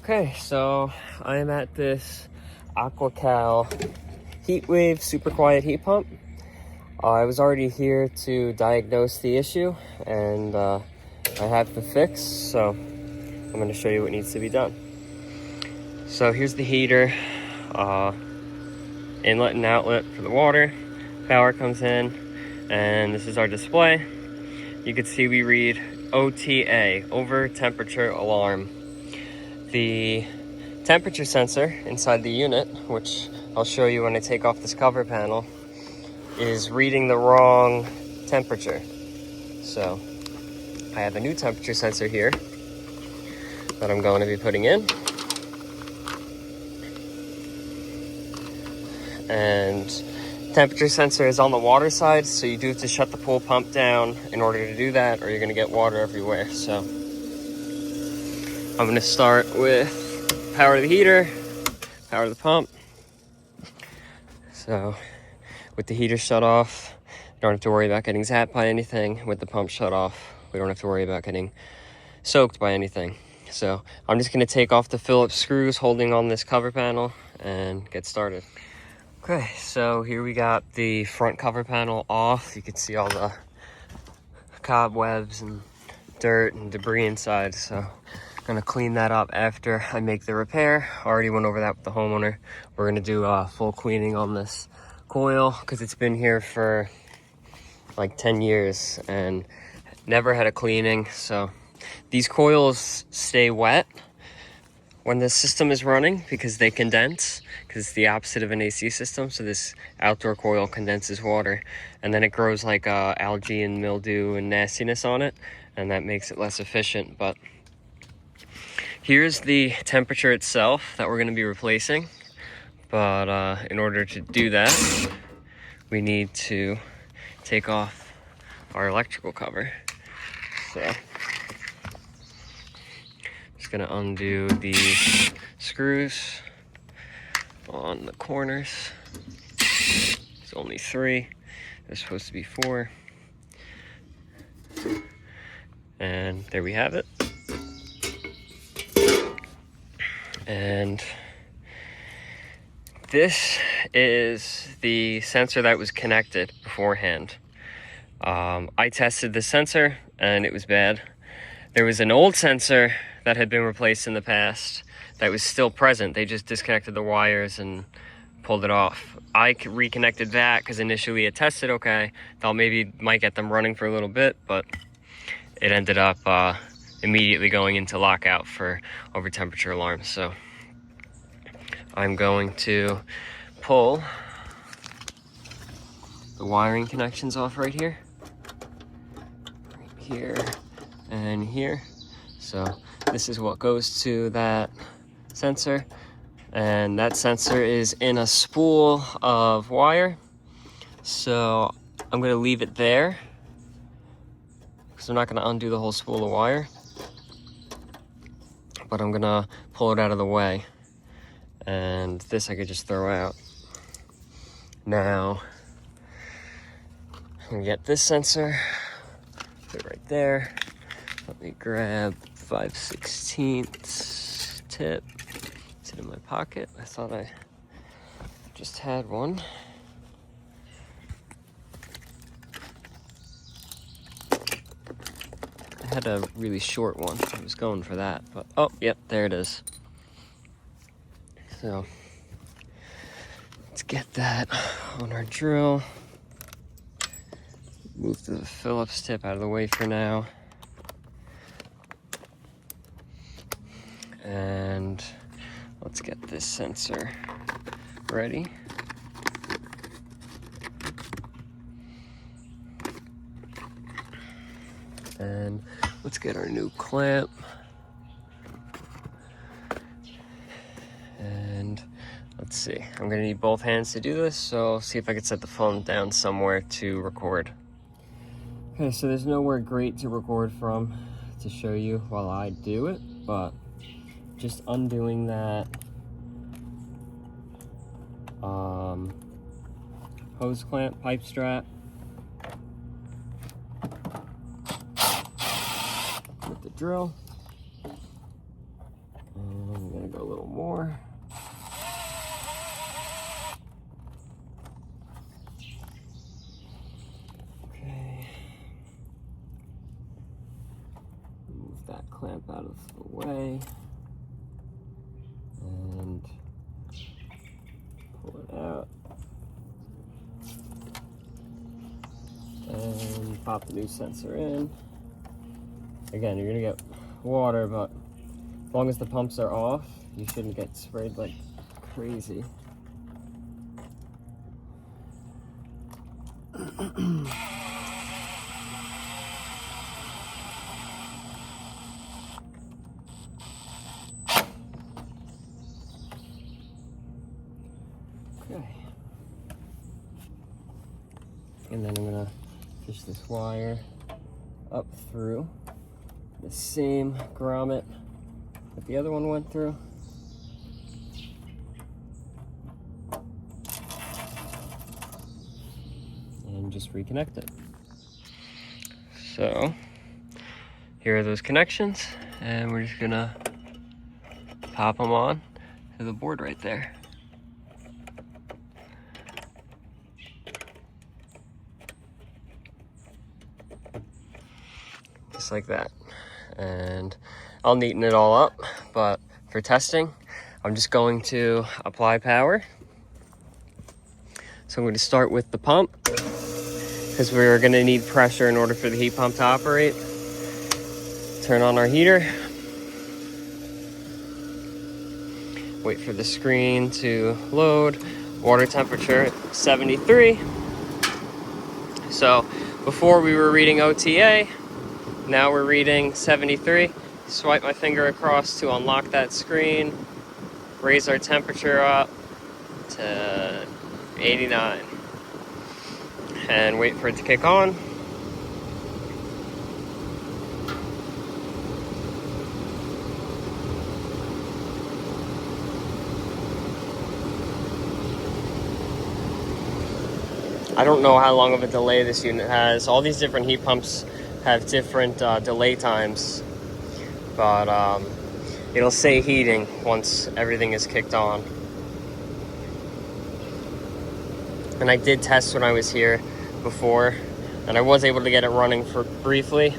Okay, so I am at this AquaCal heat wave super quiet heat pump. I was already here to diagnose the issue, and I have the fix, so I'm going to show you what needs to be done. So here's the heater, inlet and outlet for the water, power comes in, and this is our display. You can see we read OTA, over temperature alarm. The temperature sensor inside the unit, which I'll show you when I take off this cover panel, is reading the wrong temperature. So I have a new temperature sensor here that I'm going to be putting in. And temperature sensor is on the water side, so you do have to shut the pool pump down in order to do that, or you're going to get water everywhere. So I'm going to start with power the heater, power the pump. So with the heater shut off, you don't have to worry about getting zapped by anything. With the pump shut off, we don't have to worry about getting soaked by anything. So I'm just going to take off the Phillips screws holding on this cover panel and get started. Okay, so here we got the front cover panel off. You can see all the cobwebs and dirt and debris inside. So I'm gonna clean that up after I make the repair. Already went over that with the homeowner. We're gonna do a full cleaning on this coil because it's been here for like 10 years and never had a cleaning. So these coils stay wet when the system is running because they condense, because it's the opposite of an AC system. So this outdoor coil condenses water, and then it grows like algae and mildew and nastiness on it, and that makes it less efficient. But here's the temperature itself that we're going to be replacing. But in order to do that, we need to take off our electrical cover. So just going to undo the screws on the corners. It's only 3. There's supposed to be 4. And there we have it. And this is the sensor that was connected beforehand. I tested the sensor and it was bad. There was an old sensor that had been replaced in the past that was still present. They just disconnected the wires and pulled it off. I reconnected that because initially it tested okay. Thought maybe might get them running for a little bit, but it ended up immediately going into lockout for over temperature alarms. So I'm going to pull the wiring connections off right here and here. So this is what goes to that sensor, and that sensor is in a spool of wire. So I'm going to leave it there because I'm not going to undo the whole spool of wire, but I'm going to pull it out of the way, and this I could just throw out. Now I'm going to get this sensor, put it right there. Let me grab 5/16 tip. It's in my pocket. I thought I just had one. I had a really short one. I was going for that, but oh, yep, there it is. So let's get that on our drill. Move the Phillips tip out of the way for now. And let's get this sensor ready. And let's get our new clamp. And let's see, I'm gonna need both hands to do this, so I'll see if I can set the phone down somewhere to record. Okay, so there's nowhere great to record from to show you while I do it, but just undoing that hose clamp pipe strap with the drill. And I'm gonna little more. Okay. Move that clamp out of the way. And pull it out. And pop the new sensor in. Again, you're gonna get water, but as long as the pumps are off, you shouldn't get sprayed like crazy. Okay. And then I'm gonna fish this wire up through the same grommet that the other one went through. And just reconnect it. So here are those connections, and we're just gonna pop them on to the board right there. Just like that. And I'll neaten it all up, but for testing, I'm just going to apply power. So I'm going to start with the pump, because we're going to need pressure in order for the heat pump to operate. Turn on our heater. Wait for the screen to load. Water temperature 73. So before we were reading OTA, now we're reading 73. Swipe my finger across to unlock that screen. Raise our temperature up to 89. And wait for it to kick on. I don't know how long of a delay this unit has. All these different heat pumps have different delay times, but it'll say heating once everything is kicked on. And I did test when I was here before, and I was able to get it running for briefly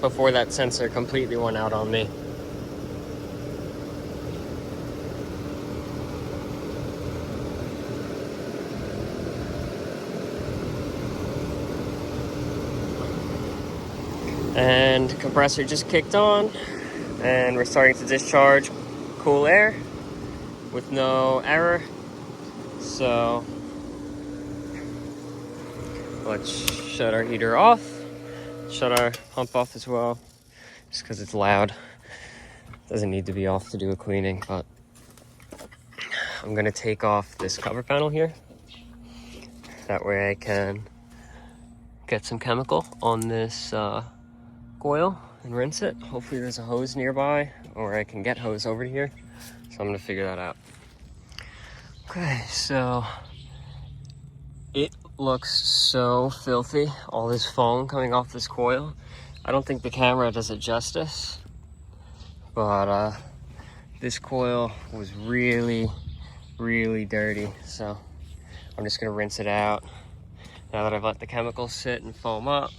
before that sensor completely went out on me. And compressor just kicked on, and we're starting to discharge cool air with no error. So let's shut our heater off, shut our pump off as well, just because it's loud. Doesn't need to be off to do a cleaning, but I'm gonna take off this cover panel here. That way I can get some chemical on this coil and rinse it. Hopefully there's a hose nearby, or I can get hose over here. So I'm gonna figure that out. Okay, so it looks so filthy, all this foam coming off this coil. I don't think the camera does it justice, but this coil was really, really dirty. So I'm just gonna rinse it out now that I've let the chemicals sit and foam up.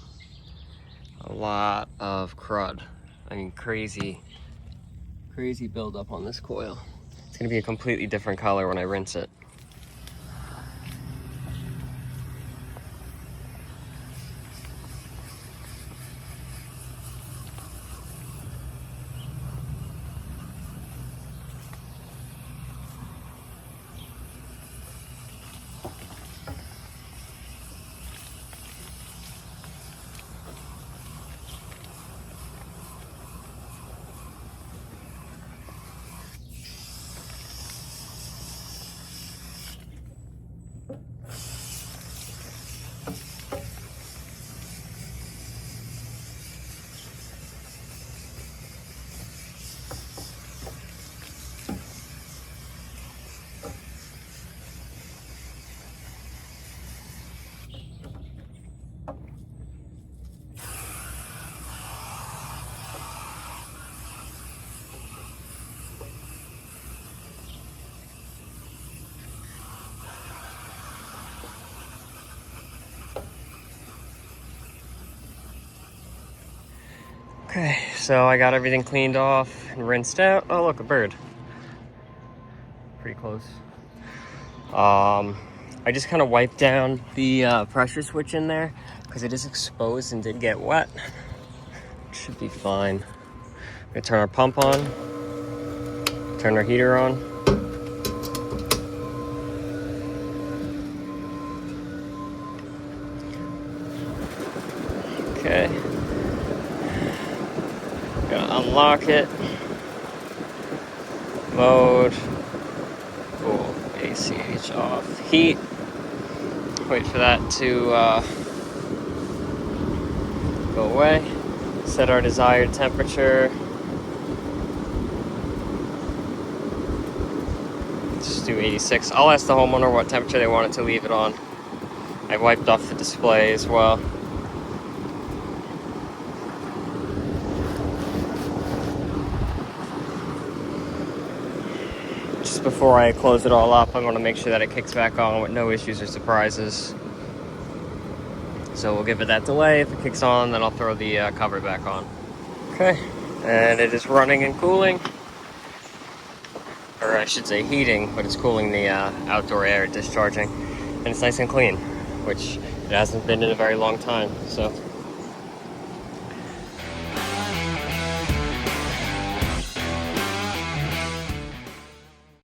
A lot of crud. I mean, crazy buildup on this coil. It's gonna be a completely different color when I rinse it. Okay, so I got everything cleaned off and rinsed out. Oh, look, a bird. Pretty close. I just kind of wiped down the pressure switch in there because it is exposed and did get wet. It should be fine. We're gonna turn our pump on, turn our heater on. Okay. Gonna unlock it. Mode. Cool. ACH off. Heat. Wait for that to go away. Set our desired temperature. Just do 86. I'll ask the homeowner what temperature they want it to leave it on. I wiped off the display as well. Just before I close it all up, I want to make sure that it kicks back on with no issues or surprises. So we'll give it that delay. If it kicks on, then I'll throw the cover back on. Okay, and it is running and cooling. Or I should say heating, but it's cooling the outdoor air, discharging. And it's nice and clean, which it hasn't been in a very long time. So